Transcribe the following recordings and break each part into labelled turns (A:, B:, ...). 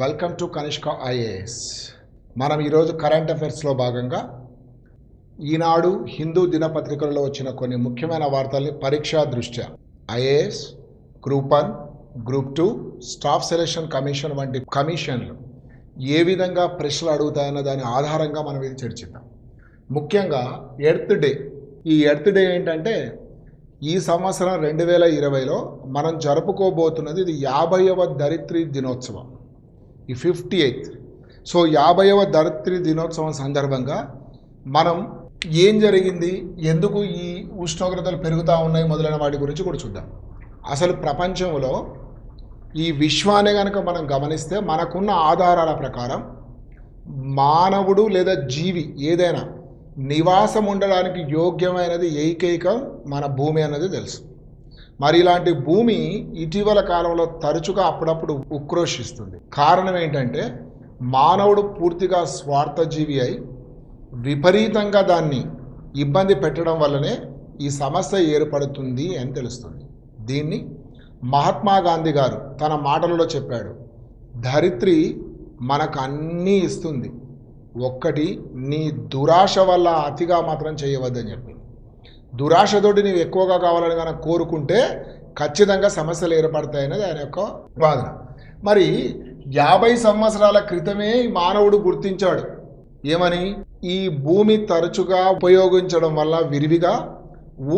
A: Welcome to Kanishka IAS. మనం ఈరోజు current అఫైర్స్లో భాగంగా ఈనాడు హిందూ దినపత్రికలలో వచ్చిన కొన్ని ముఖ్యమైన వార్తల్ని పరీక్షా దృష్ట్యా IAS, group 1, group 2, staff selection commission వంటి కమిషన్లు ఏ విధంగా ప్రశ్నలు అడుగుతాయన్న దాని ఆధారంగా మనం ఇది చర్చిద్దాం. ముఖ్యంగా ఎర్త్ డే. ఈ ఎర్త్ డే ఏంటంటే ఈ సంవత్సరం 2020లో మనం జరుపుకోబోతున్నది ఇది 50వ ధరిత్రి దినోత్సవం, ఈ 58th. సో 50వ ధరిత్రి దినోత్సవం సందర్భంగా మనం ఏం జరిగింది, ఎందుకు ఈ ఉష్ణోగ్రతలు పెరుగుతూ ఉన్నాయి మొదలైన వాటి గురించి కూడా చూద్దాం. అసలు ప్రపంచంలో ఈ విశ్వాన్ని కనుక మనం గమనిస్తే మనకున్న ఆధారాల ప్రకారం మానవుడు లేదా జీవి ఏదైనా నివాసం ఉండడానికి యోగ్యమైనది ఏకైకం మన భూమి అన్నది తెలుసు. మరి ఇలాంటి భూమి ఇటీవల కాలంలో తరచుగా అప్పుడప్పుడు ఉక్రోషిస్తుంది. కారణం ఏంటంటే మానవుడు పూర్తిగా స్వార్థజీవి అయి విపరీతంగా దాన్ని ఇబ్బంది పెట్టడం వల్లనే ఈ సమస్య ఏర్పడుతుంది అని తెలుస్తుంది. దీన్ని మహాత్మా గాంధీ గారు తన మాటలలో చెప్పాడు, ధరిత్రి మనకు అన్నీ ఇస్తుంది, ఒక్కటి నీ దురాశ వల్ల అతిగా మాత్రం చేయవద్దని చెప్పి. దురాశతోటి నీవు ఎక్కువగా కావాలని కనుక కోరుకుంటే ఖచ్చితంగా సమస్యలు ఏర్పడతాయనేది ఆయన యొక్క వాదన. మరి 50 సంవత్సరాల క్రితమే మానవుడు గుర్తించాడు ఏమని, ఈ భూమి తరచుగా ఉపయోగించడం వల్ల విరివిగా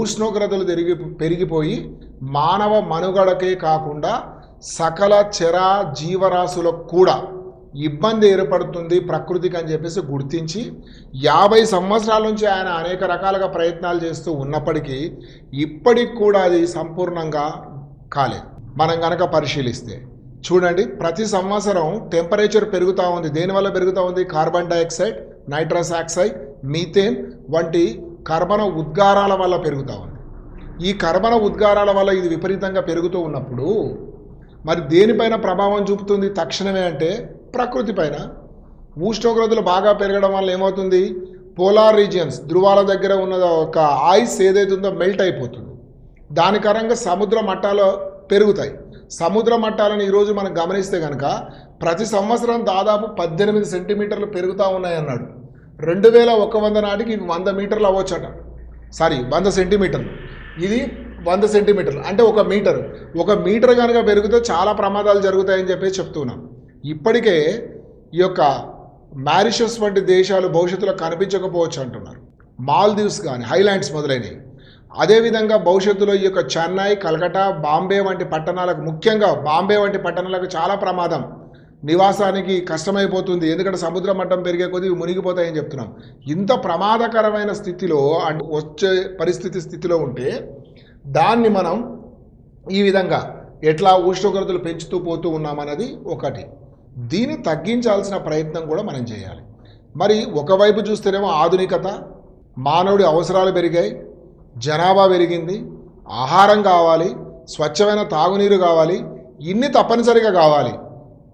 A: ఉష్ణోగ్రతలు పెరిగిపోయి మానవ మనుగడకే కాకుండా సకల చర జీవరాశులకు కూడా ఇబ్బంది ఏర్పడుతుంది ప్రకృతికి అని చెప్పేసి గుర్తించి 50 సంవత్సరాల నుంచి ఆయన అనేక రకాలుగా ప్రయత్నాలు చేస్తూ ఉన్నప్పటికీ ఇప్పటికి కూడా అది సంపూర్ణంగా కాలేదు. మనం కనుక పరిశీలిస్తే చూడండి, ప్రతి సంవత్సరం టెంపరేచర్ పెరుగుతూ ఉంది. దేనివల్ల పెరుగుతూ ఉంది? Carbon dioxide, nitrous oxide, methane వంటి కర్బన ఉద్గారాల వల్ల పెరుగుతూ ఉంది. ఈ కర్బన ఉద్గారాల వల్ల ఇది విపరీతంగా పెరుగుతూ ఉన్నప్పుడు మరి దేనిపైన ప్రభావం చూపుతుంది తక్షణమే అంటే ప్రకృతి పైన. ఉష్ణోగ్రతలు బాగా పెరగడం వల్ల ఏమవుతుంది, పోలార్ రీజియన్స్ ధృవాల దగ్గర ఉన్న ఒక ఐస్ ఏదైతే ఉందో మెల్ట్ అయిపోతుంది. దాని కారణంగా సముద్ర మట్టాలు పెరుగుతాయి. సముద్ర మట్టాలను ఈరోజు మనం గమనిస్తే కనుక ప్రతి సంవత్సరం దాదాపు 18 సెంటీమీటర్లు పెరుగుతూ ఉన్నాయన్నాడు. 2100 నాటికి ఇవి 100 మీటర్లు అవ్వచ్చట. 100 సెంటీమీటర్లు, ఇది 100 సెంటీమీటర్లు అంటే 1 మీటర్. 1 మీటర్ కనుక పెరిగితే చాలా ప్రమాదాలు జరుగుతాయని చెప్పేసి చెప్తున్నాం. ఇప్పటికే ఈ యొక్క మారిషస్ వంటి దేశాలు భవిష్యత్తులో కనిపించకపోవచ్చు అంటున్నారు. మాల్దీవ్స్ కానీ, హైలాండ్స్ మొదలైనవి. అదేవిధంగా భవిష్యత్తులో ఈ యొక్క చెన్నై, కలకట్టా, బాంబే వంటి పట్టణాలకు, ముఖ్యంగా బాంబే వంటి పట్టణాలకు చాలా ప్రమాదం, నివాసానికి కష్టమైపోతుంది. ఎందుకంటే సముద్ర మట్టం పెరిగే కొద్దీ మునిగిపోతాయని చెప్తున్నాం. ఇంత ప్రమాదకరమైన స్థితిలో వచ్చే స్థితిలో ఉంటే దాన్ని మనం ఈ విధంగా ఎట్లా ఉష్ణోగ్రతలు పెంచుతూ పోతూ ఉన్నామన్నది ఒకటి. దీన్ని తగ్గించాల్సిన ప్రయత్నం కూడా మనం చేయాలి. మరి ఒకవైపు చూస్తేనేమో ఆధునికత, మానవుడి అవసరాలు పెరిగాయి, జనాభా పెరిగింది, ఆహారం కావాలి, స్వచ్ఛమైన తాగునీరు కావాలి, ఇన్ని తప్పనిసరిగా కావాలి.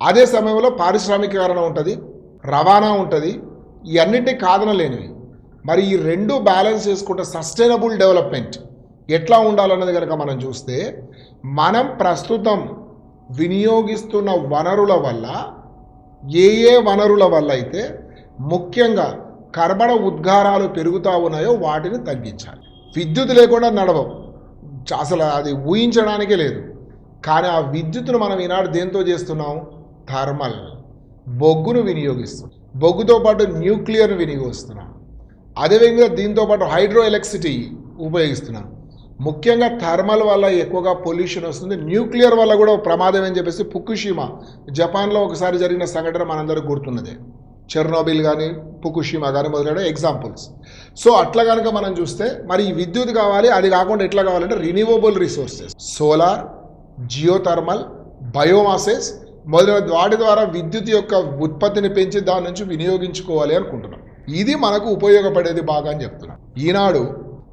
A: అదే సమయంలో పారిశ్రామికీకరణ ఉంటుంది, రవాణా ఉంటుంది, ఇవన్నింటినీ కాదనలేనివి. మరి ఈ రెండు బ్యాలెన్స్ చేసుకుంటే సస్టైనబుల్ డెవలప్మెంట్ ఎట్లా ఉండాలన్నది కనుక మనం చూస్తే మనం ప్రస్తుతం వినియోగిస్తున్న వనరుల వల్ల ఏ వనరుల వల్ల అయితే ముఖ్యంగా కర్బన ఉద్గారాలు పెరుగుతూ ఉన్నాయో వాటిని తగ్గించాలి. విద్యుత్ లేకుండా నడవం, అసలు అది ఊహించడానికే లేదు. కానీ ఆ విద్యుత్తును మనం ఈనాడు దేంతో చేస్తున్నాం? థర్మల్, బొగ్గును వినియోగిస్తున్నాం. బొగ్గుతో పాటు న్యూక్లియర్ను వినియోగిస్తున్నాం. అదేవిధంగా దీంతో పాటు హైడ్రో ఎలక్ట్రిసిటీ ఉపయోగిస్తున్నాం. ముఖ్యంగా థర్మల్ వల్ల ఎక్కువగా పొల్యూషన్ వస్తుంది. న్యూక్లియర్ వల్ల కూడా ప్రమాదం అని చెప్పేసి ఫుకుషిమా, జపాన్లో ఒకసారి జరిగిన సంఘటన మనందరికీ గుర్తున్నదే. చెర్నోబిల్ కానీ, ఫుకుషిమా కానీ మొదలైన ఎగ్జాంపుల్స్. సో అట్లా కనుక మనం చూస్తే మరి ఈ విద్యుత్ కావాలి, అది కాకుండా ఎట్లా కావాలంటే రిన్యూవబుల్ రిసోర్సెస్, సోలార్, జియోథర్మల్, బయోమాసెస్ మొదలైన వాటి ద్వారా విద్యుత్ యొక్క ఉత్పత్తిని పెంచి దాని నుంచి వినియోగించుకోవాలి అనుకుంటున్నాం. ఇది మనకు ఉపయోగపడేది బాగా అని చెప్తున్నాం. ఈనాడు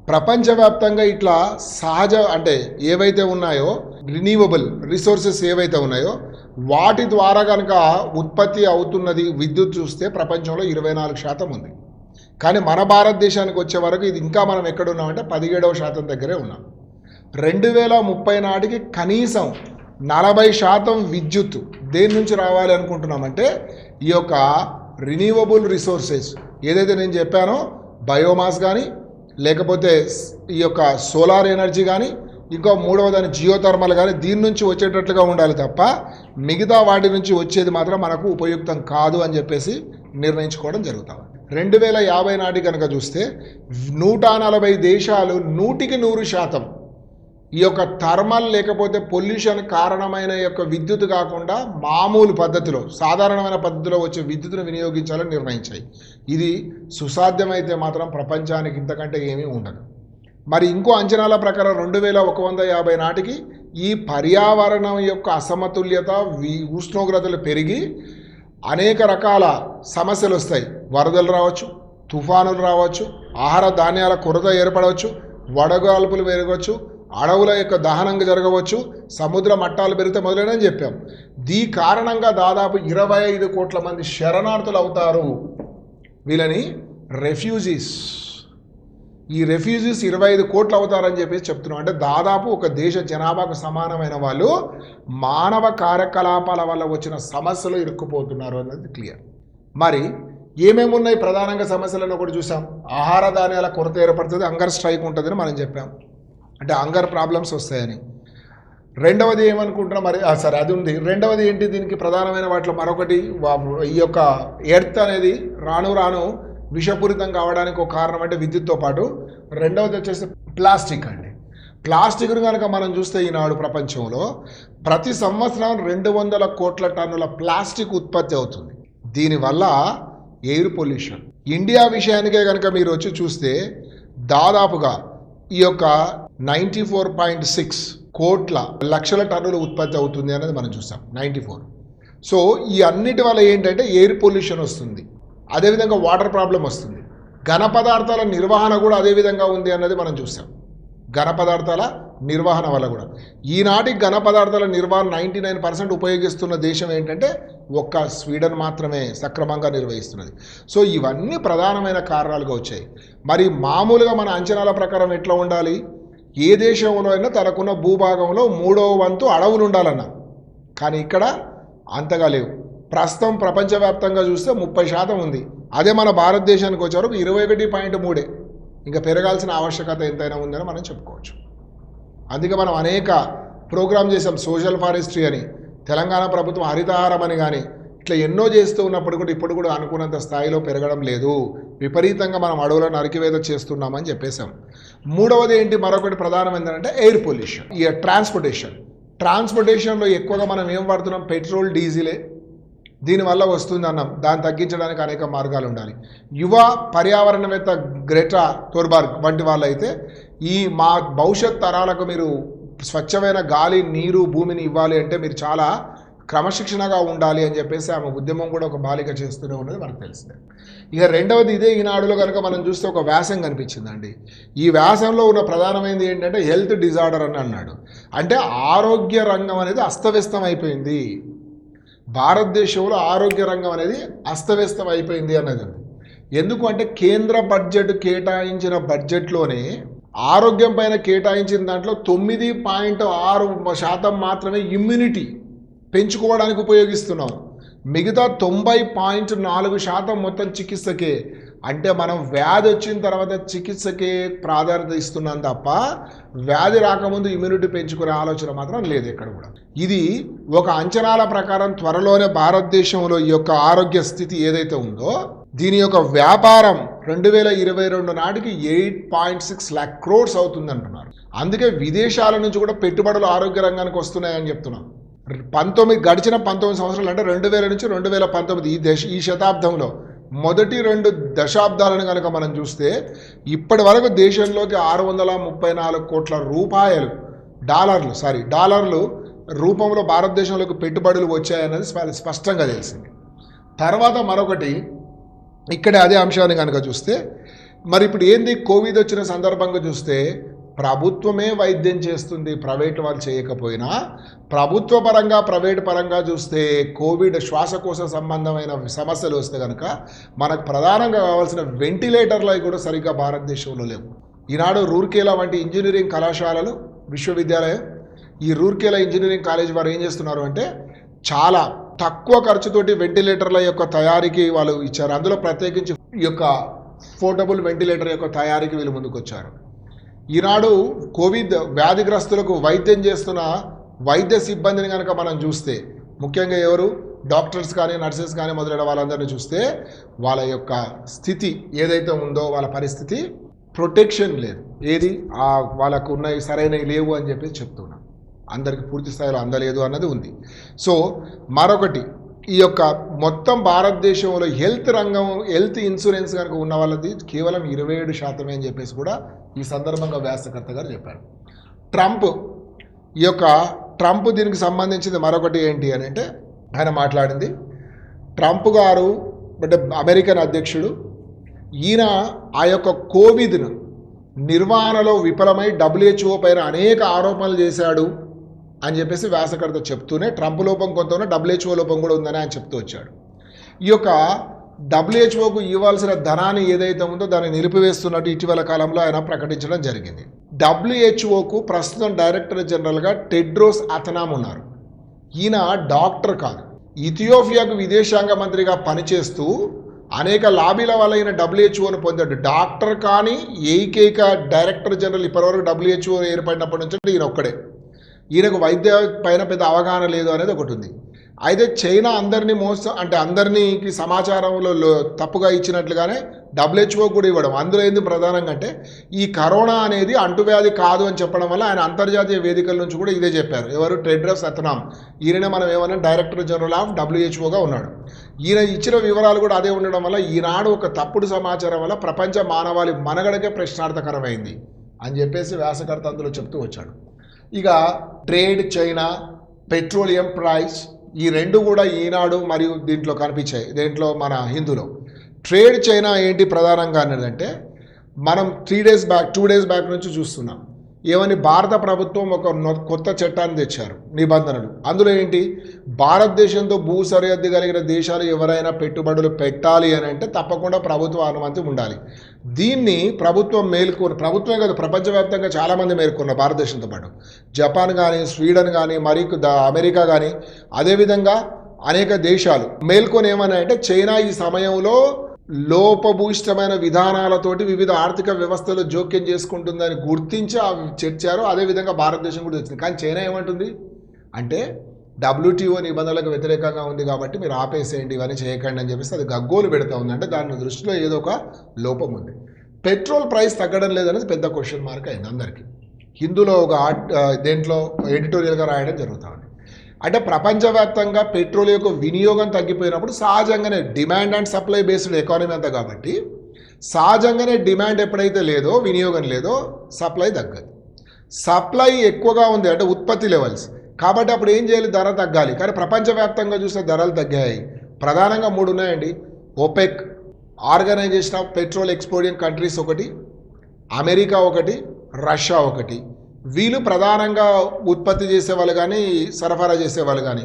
A: ప్రపంచవ్యాప్తంగా ఇట్లా సహజ అంటే ఏవైతే ఉన్నాయో రిన్యూవబుల్ రిసోర్సెస్ ఏవైతే ఉన్నాయో వాటి ద్వారా కనుక ఉత్పత్తి అవుతున్నది విద్యుత్ చూస్తే ప్రపంచంలో 24% ఉంది. కానీ మన భారతదేశానికి వచ్చే వరకు ఇది ఇంకా మనం ఎక్కడున్నామంటే 17% దగ్గరే ఉన్నాం. 2030 నాటికి కనీసం 40% విద్యుత్ దేని నుంచి రావాలి అనుకుంటున్నామంటే ఈ యొక్క రిన్యూవబుల్ రిసోర్సెస్ ఏదైతే నేను చెప్పానో బయోమాస్ కానీ లేకపోతే ఈ యొక్క సోలార్ ఎనర్జీ కానీ ఇంకో మూడవదాని జియోథర్మల్ కానీ దీని నుంచి వచ్చేటట్లుగా ఉండాలి తప్ప మిగతా వాటి నుంచి వచ్చేది మాత్రం మనకు ఉపయుక్తం కాదు అని చెప్పేసి నిర్ణయించుకోవడం జరుగుతాం. 2050 నాటి కనుక చూస్తే 140 దేశాలు 100% ఈ యొక్క థర్మల్ లేకపోతే పొల్యూషన్ కారణమైన యొక్క విద్యుత్ కాకుండా మామూలు పద్ధతిలో సాధారణమైన పద్ధతిలో వచ్చే విద్యుత్తును వినియోగించాలని నిర్ణయించాయి. ఇది సుసాధ్యమైతే మాత్రం ప్రపంచానికి ఇంతకంటే ఏమీ ఉండదు. మరి ఇంకో అంచనాల ప్రకారం 2150 నాటికి ఈ పర్యావరణం యొక్క అసమతుల్యత ఉష్ణోగ్రతలు పెరిగి అనేక రకాల సమస్యలు వస్తాయి. వరదలు రావచ్చు, తుఫానులు రావచ్చు, ఆహార ధాన్యాల కొరత ఏర్పడవచ్చు, వడగాల్పులు పెరగవచ్చు, అడవుల యొక్క దహనంగా జరగవచ్చు, సముద్ర మట్టాలు పెరిగితే మొదలైనని చెప్పాం. దీని కారణంగా దాదాపు 25 కోట్ల మంది శరణార్థులు అవుతారు. వీళ్ళని రెఫ్యూజీస్, ఈ రెఫ్యూజీస్ 25 కోట్లు అవుతారని చెప్పేసి చెప్తున్నాం. అంటే దాదాపు ఒక దేశ జనాభాకు సమానమైన వాళ్ళు మానవ కార్యకలాపాల వల్ల వచ్చిన సమస్యలు ఇరుక్కుపోతున్నారు అన్నది క్లియర్. మరి ఏమేమి ఉన్నాయి ప్రధానంగా సమస్యలను ఒకటి చూసాం. ఆహార ధాన్యాల కొరత ఏర్పడుతుంది, హంగర్ స్ట్రైక్ ఉంటుందని మనం చెప్పాం, అంటే హంగర్ ప్రాబ్లమ్స్ వస్తాయని. రెండవది ఏమనుకుంటున్నాం మరి సరే అది ఉంది. రెండవది ఏంటి దీనికి ప్రధానమైన వాటిలో మరొకటి ఈ యొక్క ఎర్త్ అనేది రాను రాను విషపూరితం కావడానికి ఒక కారణం అంటే విద్యుత్తో పాటు రెండవది వచ్చేసి ప్లాస్టిక్ అండి. ప్లాస్టిక్ను కనుక మనం చూస్తే ఈనాడు ప్రపంచంలో ప్రతి సంవత్సరం 200 కోట్ల టన్నుల ప్లాస్టిక్ ఉత్పత్తి అవుతుంది. దీనివల్ల ఎయిర్ పొల్యూషన్, ఇండియా విషయానికే కనుక మీరు వచ్చి చూస్తే దాదాపుగా ఈ యొక్క 94.6 లక్షల టన్నులు ఉత్పత్తి అవుతుంది అనేది మనం చూసాం. 94. సో ఈ అన్నిటి వల్ల ఏంటంటే ఎయిర్ పొల్యూషన్ వస్తుంది, అదేవిధంగా వాటర్ ప్రాబ్లం వస్తుంది, ఘన పదార్థాల నిర్వహణ కూడా అదేవిధంగా ఉంది అన్నది మనం చూసాం. ఘన పదార్థాల నిర్వహణ వల్ల కూడా ఈనాటి ఘన పదార్థాల నిర్వహణ 99% ఉపయోగిస్తున్న దేశం ఏంటంటే ఒక్క స్వీడన్ మాత్రమే సక్రమంగా నిర్వహిస్తున్నది. సో ఇవన్నీ ప్రధానమైన కారణాలుగా వచ్చాయి. మరి మామూలుగా మన అంచనాల ప్రకారం ఎట్లా ఉండాలి, ఏ దేశంలో అయినా తనకున్న భూభాగంలో 3వ వంతు అడవులు ఉండాలన్నా, కానీ ఇక్కడ అంతగా లేవు. ప్రస్తుతం ప్రపంచవ్యాప్తంగా చూస్తే 30% ఉంది. అదే మన భారతదేశానికి వచ్చేవరకు 21.3. ఇంకా పెరగాల్సిన ఆవశ్యకత ఎంతైనా ఉందని మనం చెప్పుకోవచ్చు. అందుకే మనం అనేక ప్రోగ్రామ్ చేసాం, సోషల్ ఫారెస్ట్రీ అని, తెలంగాణ ప్రభుత్వం హరితహారం అని, కానీ ఇట్లా ఎన్నో చేస్తూ ఉన్నప్పుడు కూడా ఇప్పుడు కూడా అనుకున్నంత స్థాయిలో పెరగడం లేదు. విపరీతంగా మనం అడవులను నరికివేత చేస్తున్నామని చెప్పేశాం. మూడవది ఏంటి, మరొకటి ప్రధానం ఏంటంటే ఎయిర్ పొల్యూషన్. ఈ ట్రాన్స్పోర్టేషన్లో ఎక్కువగా మనం ఏం వాడుతున్నాం, పెట్రోల్, డీజిలే. దీనివల్ల వస్తుంది అన్నాం. దాన్ని తగ్గించడానికి అనేక మార్గాలు ఉండాలి. యువ పర్యావరణవేత్త గ్రెటా థోర్బర్గ్ వంటి వాళ్ళైతే ఈ మా భవిష్యత్ తరాలకు మీరు స్వచ్ఛమైన గాలి, నీరు, భూమిని ఇవ్వాలి అంటే మీరు చాలా క్రమశిక్షణగా ఉండాలి అని చెప్పేసి ఆమె ఉద్యమం కూడా ఒక బాలిక చేస్తూనే ఉన్నది మనకు తెలిసిందే. ఇక రెండవది ఇదే ఈనాడులో కనుక మనం చూస్తే ఒక వ్యాసం కనిపించిందండి. ఈ వ్యాసంలో ఉన్న ప్రధానమైనది ఏంటంటే హెల్త్ డిజార్డర్ అని అన్నాడు. అంటే ఆరోగ్య రంగం అనేది అస్తవ్యస్తం అయిపోయింది. భారతదేశంలో ఆరోగ్య రంగం అనేది అస్తవ్యస్తం అయిపోయింది అన్నది. ఎందుకు అంటే కేంద్ర బడ్జెట్ కేటాయించిన బడ్జెట్లోనే ఆరోగ్యం పైన కేటాయించిన దాంట్లో 9.6% మాత్రమే ఇమ్యూనిటీ పెంచుకోవడానికి ఉపయోగిస్తున్నాం. మిగతా 90.4% మొత్తం చికిత్సకే. అంటే మనం వ్యాధి వచ్చిన తర్వాత చికిత్సకే ప్రాధాన్యత ఇస్తున్నాం తప్ప వ్యాధి రాకముందు ఇమ్యూనిటీ పెంచుకునే ఆలోచన మాత్రం లేదు ఎక్కడ కూడా. ఇది ఒక అంచనాల ప్రకారం త్వరలోనే భారతదేశంలో ఈ యొక్క ఆరోగ్య స్థితి ఏదైతే ఉందో దీని యొక్క వ్యాపారం 2022 నాటికి 8.6 lakh crores అవుతుంది అంటున్నారు. అందుకే విదేశాల నుంచి కూడా పెట్టుబడులు ఆరోగ్య రంగానికి వస్తున్నాయని చెప్తున్నాం. గడిచిన 19 సంవత్సరాలు అంటే 2000 నుంచి 2019 ఈ శతాబ్దంలో మొదటి 2 దశాబ్దాలను కనుక మనం చూస్తే ఇప్పటి వరకు దేశంలోకి 634 కోట్ల రూపాయలు డాలర్లు రూపంలో భారతదేశంలోకి పెట్టుబడులు వచ్చాయన్నది స్పష్టంగా తెలిసింది. తర్వాత మరొకటి ఇక్కడ అదే అంశాన్ని కనుక చూస్తే మరి ఇప్పుడు ఏంది, కోవిడ్ వచ్చిన సందర్భంగా చూస్తే ప్రభుత్వమే వైద్యం చేస్తుంది, ప్రైవేట్ వాళ్ళు చేయకపోయినా. ప్రభుత్వ పరంగా ప్రైవేట్ పరంగా చూస్తే కోవిడ్ శ్వాసకోశ సంబంధమైన సమస్యలు వస్తే కనుక మనకు ప్రధానంగా కావాల్సిన వెంటిలేటర్లు అవి కూడా సరిగ్గా భారతదేశంలో లేవు. ఈనాడు రూర్కేలా వంటి ఇంజనీరింగ్ కళాశాలలు, విశ్వవిద్యాలయం, ఈ రూర్కేలా ఇంజనీరింగ్ కాలేజ్ వారు ఏం చేస్తున్నారు అంటే చాలా తక్కువ ఖర్చుతోటి వెంటిలేటర్ల యొక్క తయారీకి వాళ్ళు ఇచ్చారు. అందులో ప్రత్యేకించి ఈ యొక్క పోర్టబుల్ వెంటిలేటర్ యొక్క తయారీకి వీళ్ళు ముందుకు వచ్చారు. ఈనాడు కోవిడ్ వ్యాధిగ్రస్తులకు వైద్యం చేస్తున్న వైద్య సిబ్బందిని కనుక మనం చూస్తే, ముఖ్యంగా ఎవరు డాక్టర్స్ కానీ నర్సెస్ కానీ మొదలైన వాళ్ళందరినీ చూస్తే వాళ్ళ యొక్క స్థితి ఏదైతే ఉందో వాళ్ళ పరిస్థితి ప్రొటెక్షన్ లేదు. ఏది వాళ్ళకు ఉన్నాయి సరైనవి లేవు అని చెప్పేసి చెప్తున్నాం. అందరికీ పూర్తి స్థాయిలో అందలేదు అన్నది ఉంది. సో మరొకటి, ఈ యొక్క మొత్తం భారతదేశంలో హెల్త్ రంగం, హెల్త్ ఇన్సూరెన్స్ కనుక ఉన్న వాళ్ళది కేవలం 27% అని చెప్పేసి కూడా ఈ సందర్భంగా వ్యాసకర్త గారు చెప్పారు. ట్రంప్ దీనికి సంబంధించింది మరొకటి ఏంటి అని అంటే ఆయన మాట్లాడింది, ట్రంప్ గారు అంటే అమెరికన్ అధ్యక్షుడు, ఈయన ఆ యొక్క కోవిడ్ను నిర్వహణలో విఫలమై WHO పైన అనేక ఆరోపణలు చేశాడు అని చెప్పేసి వ్యాసకర్త చెప్తూనే ట్రంప్ లోపం కొంత ఉన్న WHO లోపం కూడా ఉందని ఆయన చెప్తూ వచ్చాడు. ఈ యొక్క WHOకు ఇవ్వాల్సిన ధనాన్ని ఏదైతే ఉందో దాన్ని నిలిపివేస్తున్నట్టు ఇటీవల కాలంలో ఆయన ప్రకటించడం జరిగింది. WHOకు ప్రస్తుతం డైరెక్టర్ జనరల్గా టెడ్రోస్ అథనామ్ ఉన్నారు. ఈయన డాక్టర్ కాదు, ఇథియోపియాకు విదేశాంగ మంత్రిగా పనిచేస్తూ అనేక లాబీల వల్ల ఈయన WHOను పొందాడు. డాక్టర్ కానీ ఏకైక డైరెక్టర్ జనరల్ ఇప్పటివరకు WHO ఏర్పడినప్పటి నుంచి ఈయన ఒక్కడే. ఈయనకు వైద్య పైన పెద్ద అవగాహన లేదు అనేది ఒకటి ఉంది. అయితే చైనా అందరినీ అందరికీ సమాచారంలో తప్పుగా ఇచ్చినట్లుగానే WHO కూడా ఇవ్వడం. అందులో ఏంది ప్రధానంగా అంటే ఈ కరోనా అనేది అంటువ్యాధి కాదు అని చెప్పడం వల్ల ఆయన అంతర్జాతీయ వేదికల నుంచి కూడా ఇదే చెప్పారు. ఎవరు? Tedros Adhanom. ఈయన మనం ఏమన్నా డైరెక్టర్ జనరల్ ఆఫ్ WHOగా ఉన్నాడు. ఈయన ఇచ్చిన వివరాలు కూడా అదే ఉండడం వల్ల ఈనాడు ఒక తప్పుడు సమాచారం వల్ల ప్రపంచ మానవాళి మనగడకే ప్రశ్నార్థకరమైంది అని చెప్పేసి వ్యాసకర్త అందులో చెప్తూ వచ్చాడు. ఇక ట్రేడ్, చైనా, పెట్రోలియం ప్రైస్, ఈ రెండు కూడా ఈనాడు మరియు దీంట్లో కనిపించాయి. దీంట్లో మన హిందూలో ట్రేడ్ చైనా ఏంటి ప్రధానంగా అనేదంటే మనం 2 డేస్ బ్యాక్ నుంచి చూస్తున్నాం. ఏమని భారత ప్రభుత్వం ఒక కొత్త చట్టాన్ని తెచ్చారు, నిబంధనలు. అందులో ఏంటి, భారతదేశంతో భూ సరిహద్దు కలిగిన దేశాలు ఎవరైనా పెట్టుబడులు పెట్టాలి అని అంటే తప్పకుండా ప్రభుత్వ అనుమతి ఉండాలి. దీన్ని ప్రభుత్వం ప్రభుత్వం కాదు, ప్రపంచవ్యాప్తంగా చాలామంది మేల్కొన్నారు. భారతదేశంతో పాటు జపాన్ కానీ, స్వీడన్ కానీ, అమెరికా కానీ, అదేవిధంగా అనేక దేశాలు మేల్కొని ఏమన్నా అంటే చైనా ఈ సమయంలో లోపభూయిష్టమైన విధానాలతోటి వివిధ ఆర్థిక వ్యవస్థలు జోక్యం చేసుకుంటుందని గుర్తించి చర్చారు. అదేవిధంగా భారతదేశం కూడా వచ్చింది. కానీ చైనా ఏమంటుంది అంటే WTO నిబంధనలకు వ్యతిరేకంగా ఉంది కాబట్టి మీరు ఆపేసేయండి, ఇవన్నీ చేయకండి అని చెప్పేసి అది గగ్గోలు పెడతా ఉంది. అంటే దాని దృష్టిలో ఏదో ఒక లోపం ఉంది. పెట్రోల్ ప్రైస్ తగ్గడం లేదనేది పెద్ద క్వశ్చన్ మార్క్ అయింది అందరికీ. హిందూలో ఒక దేంట్లో ఎడిటోరియల్గా రాయడం జరుగుతూ ఉంది. అంటే ప్రపంచవ్యాప్తంగా పెట్రోల్ యొక్క వినియోగం తగ్గిపోయినప్పుడు సహజంగానే demand and supply based economy అంతా కాబట్టి సహజంగానే డిమాండ్ ఎప్పుడైతే లేదో, వినియోగం లేదో, సప్లై తగ్గదు. సప్లై ఎక్కువగా ఉంది అంటే ఉత్పత్తి లెవెల్స్ కాబట్టి అప్పుడు ఏం చేయాలి, ధర తగ్గాలి. కానీ ప్రపంచవ్యాప్తంగా చూస్తే ధరలు తగ్గాయి. ప్రధానంగా 3 ఉన్నాయండి. OPEC, organization of petrol exporting countries ఒకటి, అమెరికా ఒకటి, రష్యా ఒకటి. వీళ్ళు ప్రధానంగా ఉత్పత్తి చేసేవాళ్ళు కానీ సరఫరా చేసేవాళ్ళు కానీ.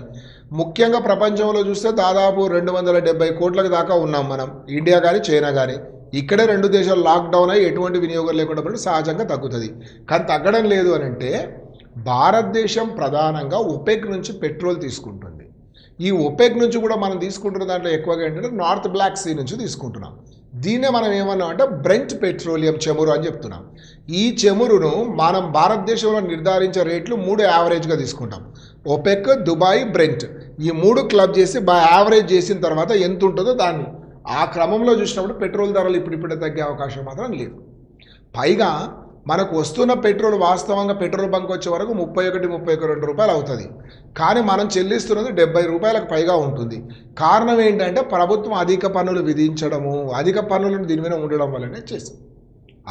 A: ముఖ్యంగా ప్రపంచంలో చూస్తే దాదాపు 270 కోట్లకు దాకా ఉన్నాం మనం, ఇండియా కానీ చైనా కానీ. ఇక్కడే 2 దేశాలు లాక్డౌన్ అయ్యి ఎటువంటి వినియోగం లేకుండా పడి సహజంగా తగ్గుతుంది. కానీ తగ్గడం లేదు అని అంటే భారతదేశం ప్రధానంగా OPEC నుంచి పెట్రోల్ తీసుకుంటుంది. ఈ OPEC నుంచి కూడా మనం తీసుకుంటున్న దాంట్లో ఎక్కువగా ఏంటంటే నార్త్ బ్లాక్ సీ నుంచి తీసుకుంటున్నాం. దీన్నే మనం ఏమన్నాం అంటే బ్రెంట్ పెట్రోలియం చమురు అని చెప్తున్నాం. ఈ చమురును మనం భారతదేశంలో నిర్ధారించే రేట్లు 3 యావరేజ్గా తీసుకుంటాం. OPEC, దుబాయ్, బ్రెంట్, ఈ 3 క్లబ్ చేసి యావరేజ్ చేసిన తర్వాత ఎంత ఉంటుందో దాన్ని ఆ క్రమంలో చూసినప్పుడు పెట్రోల్ ధరలు ఇప్పుడిప్పుడే తగ్గే అవకాశం మాత్రం లేదు. పైగా మనకు వస్తున్న పెట్రోల్ వాస్తవంగా పెట్రోల్ బంక్ వచ్చే వరకు 31-32 రూపాయలు అవుతుంది. కానీ మనం చెల్లిస్తున్నది 70 రూపాయలకు పైగా ఉంటుంది. కారణం ఏంటంటే ప్రభుత్వం అధిక పన్నులు విధించడము, అధిక పన్నులను దీని మీద ఉండడం వల్లనే చేసింది.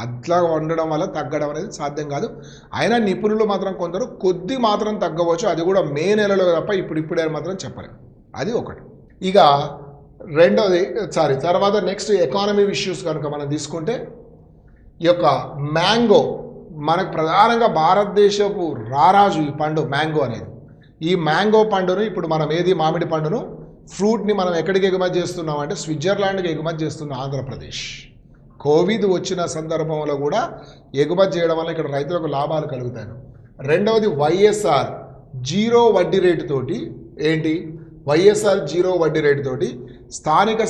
A: అట్లా ఉండడం వల్ల తగ్గడం అనేది సాధ్యం కాదు. అయినా నిపుణులు మాత్రం కొందరు కొద్ది మాత్రం తగ్గవచ్చు, అది కూడా మే నెలలో తప్ప ఇప్పుడే మాత్రం చెప్పలేము. అది ఒకటి. ఇక తర్వాత నెక్స్ట్ ఎకానమీ ఇష్యూస్ కనుక మనం తీసుకుంటే ఈ యొక్క మనకు ప్రధానంగా భారతదేశపు రారాజు ఈ పండు మ్యాంగో అనేది. ఈ మ్యాంగో పండును ఇప్పుడు మనం మామిడి పండును ఫ్రూట్ని మనం ఎక్కడికి ఎగుమతి చేస్తున్నాం అంటే స్విట్జర్లాండ్కి ఎగుమతి చేస్తున్నాం ఆంధ్రప్రదేశ్. కోవిడ్ వచ్చిన సందర్భంలో కూడా ఎగుమతి చేయడం వల్ల ఇక్కడ రైతులకు లాభాలు కలుగుతాయి. రెండవది వైఎస్ఆర్ జీరో వడ్డీ రేటు తోటి వైఎస్ఆర్ జీరో వడ్డీ రేటు తోటి స్థానిక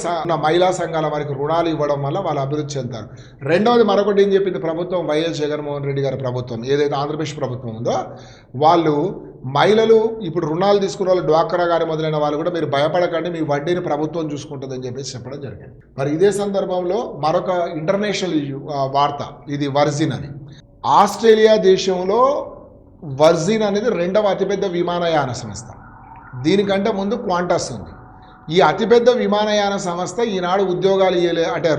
A: మహిళా సంఘాల వారికి రుణాలు ఇవ్వడం వల్ల వాళ్ళు అభివృద్ధి చెందుతారు. రెండవది మరొకటి ఏం చెప్పింది ప్రభుత్వం, వైఎస్ జగన్మోహన్ రెడ్డి గారి ప్రభుత్వం ఏదైతే ఆంధ్రప్రదేశ్ ప్రభుత్వం ఉందో వాళ్ళు మహిళలు ఇప్పుడు రుణాలు తీసుకున్న వాళ్ళు డ్వాక్రా గారి మొదలైన వాళ్ళు కూడా మీరు భయపడకండి, మీ వడ్డీని ప్రభుత్వం చూసుకుంటుందని చెప్పేసి చెప్పడం జరిగింది. మరి ఇదే సందర్భంలో మరొక ఇంటర్నేషనల్ వార్త, ఇది వర్జిన్ అని. ఆస్ట్రేలియా దేశంలో వర్జిన్ అనేది రెండవ అతిపెద్ద విమానయాన సంస్థ. దీనికంటే ముందు క్వాంటస్ ఉంది. ఈ అతిపెద్ద విమానయాన సంస్థ ఈనాడు ఉద్యోగాలు అంటే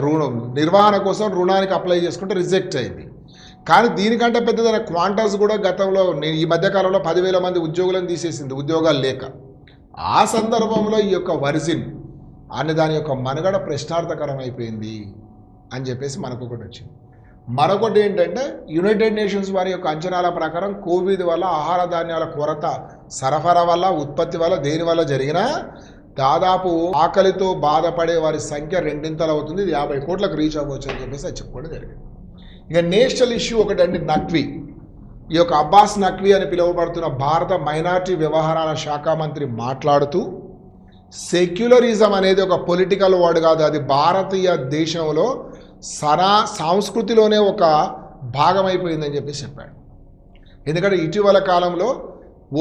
A: నిర్వహణ కోసం రుణానికి అప్లై చేసుకుంటే రిజెక్ట్ అయింది. కానీ దీనికంటే పెద్దదైన క్వాంటస్ కూడా గతంలో ఈ మధ్యకాలంలో 10,000 మంది ఉద్యోగులను తీసేసింది ఉద్యోగాలు లేక. ఆ సందర్భంలో ఈ యొక్క వర్జిన్ అనే దాని యొక్క మనుగడ ప్రశ్నార్థకరం అయిపోయింది అని చెప్పేసి మనకు ఒకటి వచ్చింది. మరొకటి ఏంటంటే యునైటెడ్ నేషన్స్ వారి యొక్క అంచనాల ప్రకారం కోవిడ్ వల్ల ఆహార ధాన్యాల కొరత సరఫరా వల్ల ఉత్పత్తి వల్ల దేని వల్ల జరిగినా దాదాపు ఆకలితో బాధపడే వారి సంఖ్య రెండింతలు అవుతుంది, ఇది 50 కోట్లకు రీచ్ అవ్వచ్చు అని చెప్పేసి అది చెప్పుకోవడం జరిగింది. ఇక నేషనల్ ఇష్యూ ఒకటండి నఖ్వీ. ఈ యొక్క అబ్బాస్ నఖ్వీ అని పిలువబడుతున్న భారత మైనారిటీ వ్యవహారాల శాఖ మంత్రి మాట్లాడుతూ సెక్యులరిజం అనేది ఒక పొలిటికల్ వర్డ్ కాదు, అది భారతీయ దేశంలో సంస్కృతిలోనే ఒక భాగమైపోయిందని చెప్పేసి చెప్పాడు. ఎందుకంటే ఇటీవల కాలంలో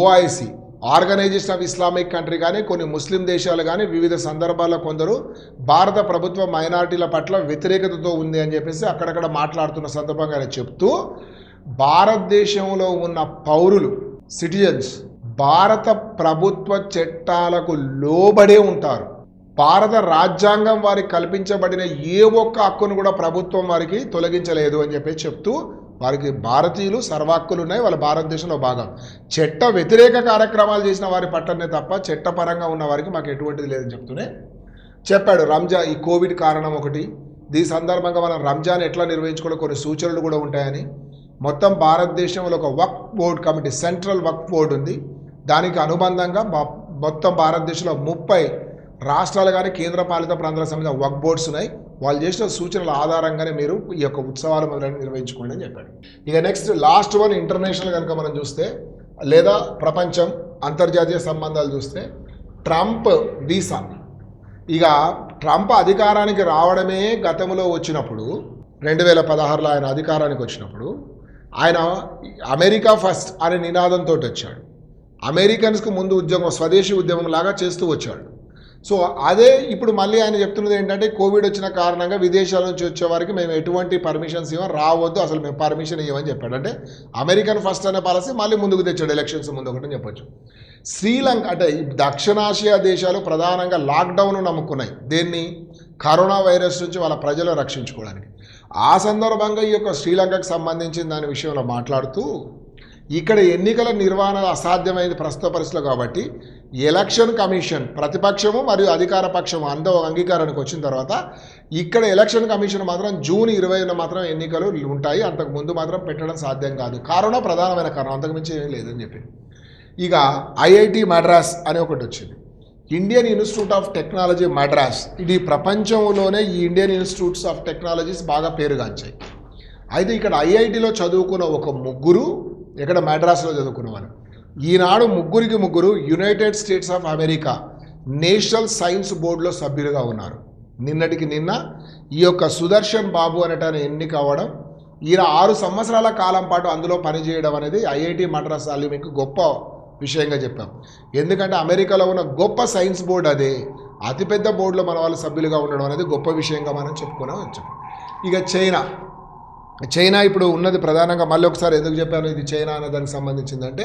A: OIC organization of Islamic country కానీ కొన్ని ముస్లిం దేశాలు కానీ వివిధ సందర్భాల్లో కొందరు భారత ప్రభుత్వ మైనారిటీల పట్ల వ్యతిరేకతతో ఉంది అని చెప్పేసి అక్కడక్కడ మాట్లాడుతున్న సందర్భంగా ఆయన చెప్తూ భారతదేశంలో ఉన్న పౌరులు సిటిజన్స్ భారత ప్రభుత్వ చట్టాలకు లోబడే ఉంటారు. భారత రాజ్యాంగం వారికి కల్పించబడిన ఏ ఒక్క హక్కును కూడా ప్రభుత్వం వారికి తొలగించలేదు అని చెప్పేసి చెప్తూ వారికి భారతీయులు సర్వ హక్కులు ఉన్నాయి, వాళ్ళ భారతదేశంలో భాగం. చట్ట వ్యతిరేక కార్యక్రమాలు చేసిన వారి పట్టనే తప్ప చట్టపరంగా ఉన్న వారికి మాకు ఎటువంటిది లేదని చెప్తూనే చెప్పాడు. రంజాన్ ఈ కోవిడ్ కారణం ఒకటి, దీని సందర్భంగా మనం రంజాన్ ఎట్లా నిర్వహించుకోవడం కొన్ని సూచనలు కూడా ఉంటాయని, మొత్తం భారతదేశంలో ఒక వక్ఫ్ బోర్డ్ కమిటీ సెంట్రల్ వక్ఫ్ బోర్డు ఉంది, దానికి అనుబంధంగా మొత్తం భారతదేశంలో 30 రాష్ట్రాలు కానీ కేంద్ర పాలిత ప్రాంతాల సంబంధించిన వక్ఫ్ బోర్డ్స్ ఉన్నాయి, వాళ్ళు చేసిన సూచనల ఆధారంగానే మీరు ఈ యొక్క ఉత్సవాలు మొదలైన నిర్వహించుకోండి అని చెప్పాడు. ఇక నెక్స్ట్ లాస్ట్ వన్ ఇంటర్నేషనల్ కనుక మనం చూస్తే లేదా ప్రపంచం అంతర్జాతీయ సంబంధాలు చూస్తే ట్రంప్ వీసా. ఇక ట్రంప్ అధికారానికి రావడమే గతంలో వచ్చినప్పుడు 2016లో ఆయన అధికారానికి వచ్చినప్పుడు ఆయన అమెరికా ఫస్ట్ అనే నినాదంతో వచ్చాడు. అమెరికన్స్కు ముందు ఉద్యమం స్వదేశీ ఉద్యమం లాగా చేస్తూ వచ్చాడు. సో అదే ఇప్పుడు మళ్ళీ ఆయన చెప్తున్నది ఏంటంటే కోవిడ్ వచ్చిన కారణంగా విదేశాల నుంచి వచ్చే వారికి మేము ఎటువంటి పర్మిషన్స్ ఇవ్వం, రావద్దు, అసలు మేము పర్మిషన్ ఇవ్వమని చెప్పాడు. అంటే అమెరికన్ ఫస్ట్ అనే పాలసీ మళ్ళీ ముందుకు తెచ్చాడు ఎలక్షన్స్ ముందు ఒకటి చెప్పొచ్చు. శ్రీలంక అంటే దక్షిణాసియా దేశాలు ప్రధానంగా లాక్డౌన్ నమ్ముకున్నాయి, దేన్ని కరోనా వైరస్ నుంచి వాళ్ళ ప్రజలు రక్షించుకోవడానికి. ఆ సందర్భంగా ఈ యొక్క శ్రీలంకకు సంబంధించిన దాని విషయంలో మాట్లాడుతూ ఇక్కడ ఎన్నికల నిర్వహణ అసాధ్యమైంది ప్రస్తుత పరిస్థితులు కాబట్టి ఎలక్షన్ కమిషన్ ప్రతిపక్షము మరియు అధికార పక్షము అందరూ అంగీకారానికి వచ్చిన తర్వాత ఇక్కడ ఎలక్షన్ కమిషన్ మాత్రం జూన్ 20న మాత్రం ఎన్నికలు ఉంటాయి, అంతకు ముందు మాత్రం పెట్టడం సాధ్యం కాదు, కరోనా ప్రధానమైన కారణం, అంతకుమించి ఏమీ లేదని చెప్పింది. ఇక ఐఐటి మద్రాస్ అని ఒకటి వచ్చింది, Indian institute of technology Madras. ఇది ప్రపంచంలోనే ఈ ఇండియన్ ఇన్స్టిట్యూట్స్ ఆఫ్ టెక్నాలజీస్ బాగా పేరుగాంచాయి. అయితే ఇక్కడ ఐఐటిలో చదువుకున్న ఒక ముగ్గురు ఇక్కడ మద్రాసులో చదువుకున్నవారు, ఈనాడు ముగ్గురు United states of America national science బోర్డులో సభ్యులుగా ఉన్నారు. నిన్నటికి నిన్న ఈ యొక్క సుదర్శన్ బాబు అనేటాన్ని ఎన్నిక అవ్వడం, ఈయన 6 సంవత్సరాల కాలం పాటు అందులో పనిచేయడం అనేది ఐఐటి మద్రాస్ మీకు గొప్ప విషయంగా చెప్పాం. ఎందుకంటే అమెరికాలో ఉన్న గొప్ప సైన్స్ బోర్డు అదే, అతిపెద్ద బోర్డులో మన వాళ్ళు సభ్యులుగా ఉండడం అనేది గొప్ప విషయంగా మనం చెప్పుకునే వచ్చాం. ఇక చైనా ఇప్పుడు ఉన్నది ప్రధానంగా మళ్ళీ ఒకసారి ఎందుకు చెప్పాను ఇది చైనా అనే దానికి సంబంధించిందంటే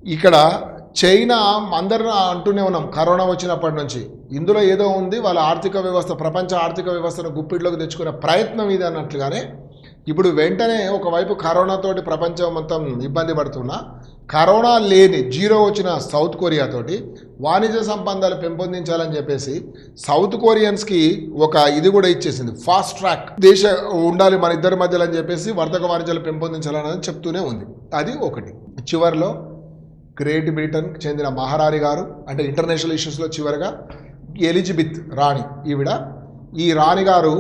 A: ఇక్కడ చైనా అందరూ అంటూనే ఉన్నాం కరోనా వచ్చినప్పటి నుంచి ఇందులో ఏదో ఉంది, వాళ్ళ ఆర్థిక వ్యవస్థ ప్రపంచ ఆర్థిక వ్యవస్థను గుప్పిట్లోకి తెచ్చుకునే ప్రయత్నం ఇది అన్నట్లుగానే ఇప్పుడు వెంటనే ఒకవైపు కరోనాతోటి ప్రపంచం మొత్తం ఇబ్బంది పడుతున్నా కరోనా లేని జీరో వచ్చిన సౌత్ కొరియాతోటి వాణిజ్య సంబంధాలు పెంపొందించాలని చెప్పేసి సౌత్ కొరియన్స్కి ఒక ఇది కూడా ఇచ్చేసింది, ఫాస్ట్ ట్రాక్ దేశ ఉండాలి మన ఇద్దరి మధ్యలో అని చెప్పేసి వర్తక వాణిజ్యాలు పెంపొందించాలని చెప్తూనే ఉంది. అది ఒకటి. చివరిలో గ్రేట్ బ్రిటన్కి చెందిన మహారాణి గారు, అంటే ఇంటర్నేషనల్ ఇష్యూస్లో చివరిగా ఎలిజబెత్ రాణి, ఈ రాణి గారు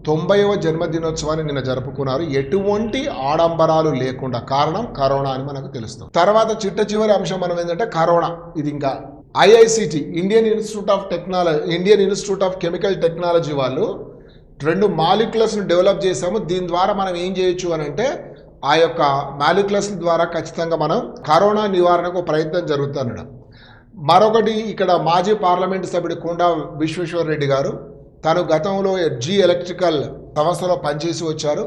A: 90వ జన్మదినోత్సవాన్ని నిన్న జరుపుకున్నారు, ఎటువంటి ఆడంబరాలు లేకుండా. కారణం కరోనా అని మనకు తెలుస్తుంది. తర్వాత చివరి అంశం మనం ఏంటంటే కరోనా. ఇది ఇంకా IICT Indian institute of chemical technology వాళ్ళు 2 మాలిక్యులర్స్ను డెవలప్ చేశాము. దీని ద్వారా మనం ఏం చేయొచ్చు అని అంటే ఆ యొక్క మాలిక్యులర్స్ ద్వారా ఖచ్చితంగా మనం కరోనా నివారణకు ప్రయత్నం జరుగుతుండడం. మరొకటి, ఇక్కడ మాజీ పార్లమెంటు సభ్యుడు కొండా విశ్వేశ్వరరెడ్డి గారు, తను గతంలో ఎలక్ట్రికల్ సంస్థలో పనిచేసి వచ్చారు.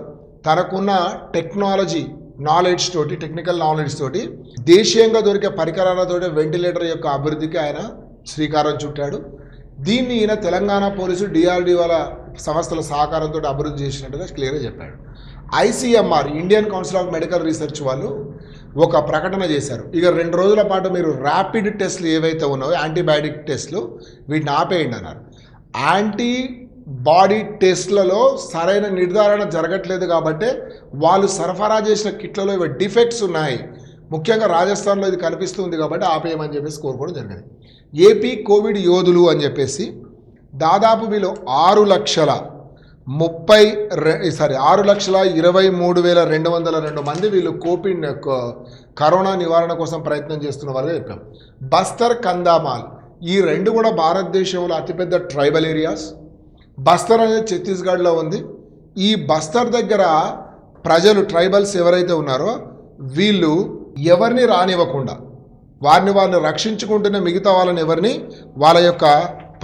A: తనకున్న టెక్నికల్ నాలెడ్జ్ తోటి దేశీయంగా దొరికే పరికరాలతోటి వెంటిలేటర్ యొక్క అభివృద్ధికి ఆయన శ్రీకారం చుట్టాడు. దీన్ని ఈయన తెలంగాణ పోలీసు DRDO సంస్థల సహకారంతో అభివృద్ధి చేసినట్టుగా క్లియర్గా చెప్పాడు. ICMR Indian council of medical research వాళ్ళు ఒక ప్రకటన చేశారు. ఇక 2 రోజుల పాటు మీరు ర్యాపిడ్ టెస్ట్లు ఏవైతే ఉన్నాయో యాంటీబయాటిక్ టెస్ట్లు వీటిని ఆపేయండి అన్నారు. యాంటీబాడీ టెస్ట్లలో సరైన నిర్ధారణ జరగట్లేదు కాబట్టి వాళ్ళు సరఫరా చేసిన కిట్లలో ఇవి డిఫెక్ట్స్ ఉన్నాయి, ముఖ్యంగా రాజస్థాన్లో ఇది కనిపిస్తుంది కాబట్టి ఆపేయమని చెప్పేసి కోరుకోవడం జరిగింది. ఏపీ కోవిడ్ యోధులు అని చెప్పేసి దాదాపు వీళ్ళు 6,23,202 మంది వీళ్ళు కరోనా నివారణ కోసం ప్రయత్నం చేస్తున్న వారుగా చెప్పాం. బస్తర్, కందామాల్ ఈ 2 కూడా భారతదేశంలో అతిపెద్ద ట్రైబల్ ఏరియాస్. బస్తర్ అనేది ఛత్తీస్గఢ్లో ఉంది. ఈ బస్తర్ దగ్గర ప్రజలు ట్రైబల్స్ ఎవరైతే ఉన్నారో వీళ్ళు ఎవరిని రానివ్వకుండా వారిని రక్షించుకుంటూనే మిగతా వాళ్ళని ఎవరిని వాళ్ళ యొక్క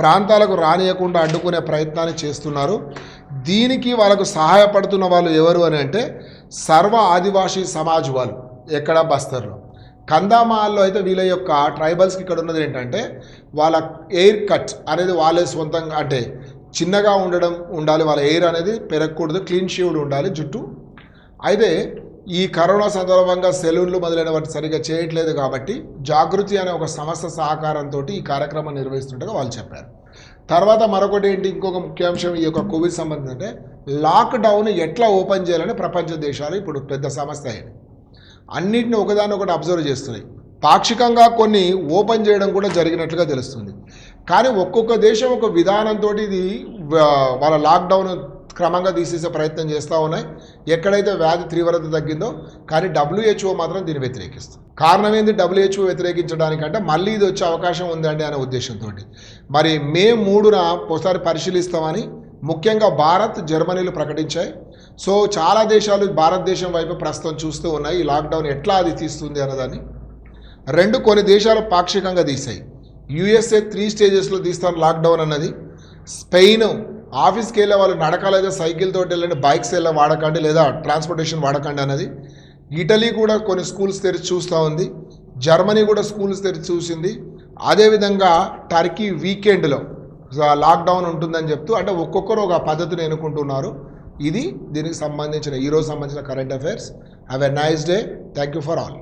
A: ప్రాంతాలకు రానియకుండా అడ్డుకునే ప్రయత్నాన్ని చేస్తున్నారు. దీనికి వాళ్ళకు సహాయపడుతున్న వాళ్ళు ఎవరు అని అంటే సర్వ ఆదివాసీ సమాజ్ వాళ్ళు ఎక్కడ బస్తర్లో. కందామాల్లో అయితే వీళ్ళ యొక్క ట్రైబల్స్కి ఇక్కడ ఉన్నది ఏంటంటే వాళ్ళ ఎయిర్ కట్ అనేది వాళ్ళే సొంతంగా, అంటే చిన్నగా ఉండాలి, వాళ్ళ ఎయిర్ అనేది పెరగకూడదు, క్లీన్ షేవ్డ్ ఉండాలి జుట్టు. అయితే ఈ కరోనా సందర్భంగా సెలూన్లు మొదలైన వాటి సరిగ్గా చేయట్లేదు కాబట్టి జాగృతి అనే ఒక సంస్థ సహకారంతో ఈ కార్యక్రమం నిర్వహిస్తుండగా వాళ్ళు చెప్పారు. తర్వాత మరొకటి ఏంటి, ఇంకొక ముఖ్యాంశం ఈ యొక్క కోవిడ్ సంబంధించి అంటే లాక్డౌన్ ఎట్లా ఓపెన్ చేయాలని ప్రపంచ దేశాలు ఇప్పుడు పెద్ద సమస్య అయింది. అన్నింటిని ఒకదాన్ని ఒకటి అబ్జర్వ్ చేస్తున్నాయి. పాక్షికంగా కొన్ని ఓపెన్ చేయడం కూడా జరిగినట్లుగా తెలుస్తుంది. కానీ ఒక్కొక్క దేశం ఒక విధానంతో ఇది వాళ్ళ లాక్డౌన్ క్రమంగా తీసేసే ప్రయత్నం చేస్తూ ఉన్నాయి ఎక్కడైతే వ్యాధి తీవ్రత తగ్గిందో. కానీ WHO మాత్రం దీన్ని వ్యతిరేకిస్తుంది. కారణం ఏంది WHO వ్యతిరేకించడానికంటే మళ్ళీ ఇది వచ్చే అవకాశం ఉందండి అనే ఉద్దేశంతో మరి మే 3న ఒకసారి పరిశీలిస్తామని ముఖ్యంగా భారత్, జర్మనీలు ప్రకటించాయి. సో చాలా దేశాలు భారతదేశం వైపు ప్రస్తుతం చూస్తూ ఉన్నాయి ఈ లాక్డౌన్ ఎట్లా అది తీస్తుంది అన్నదాన్ని. 2 కొన్ని దేశాలు పాక్షికంగా తీసాయి. USA 3 స్టేజెస్లో తీస్తాను లాక్డౌన్ అన్నది. స్పెయిన్ ఆఫీస్కి వెళ్ళే వాళ్ళు నడక లేదా సైకిల్ తోటి వెళ్ళండి, బైక్స్ వెళ్ళి వాడకండి లేదా ట్రాన్స్పోర్టేషన్ వాడకండి అన్నది. ఇటలీ కూడా కొన్ని స్కూల్స్ తెరిచి చూస్తూ ఉంది. జర్మనీ కూడా స్కూల్స్ తెరిచి చూసింది. అదేవిధంగా టర్కీ వీకెండ్లో లాక్డౌన్ ఉంటుందని చెప్తూ, అంటే ఒక్కొక్కరు ఒక పద్ధతిని ఎన్నుకుంటున్నారు. ఇది దీనికి సంబంధించిన ఈరోజు సంబంధించిన current affairs. Have a nice day. Thank you for all.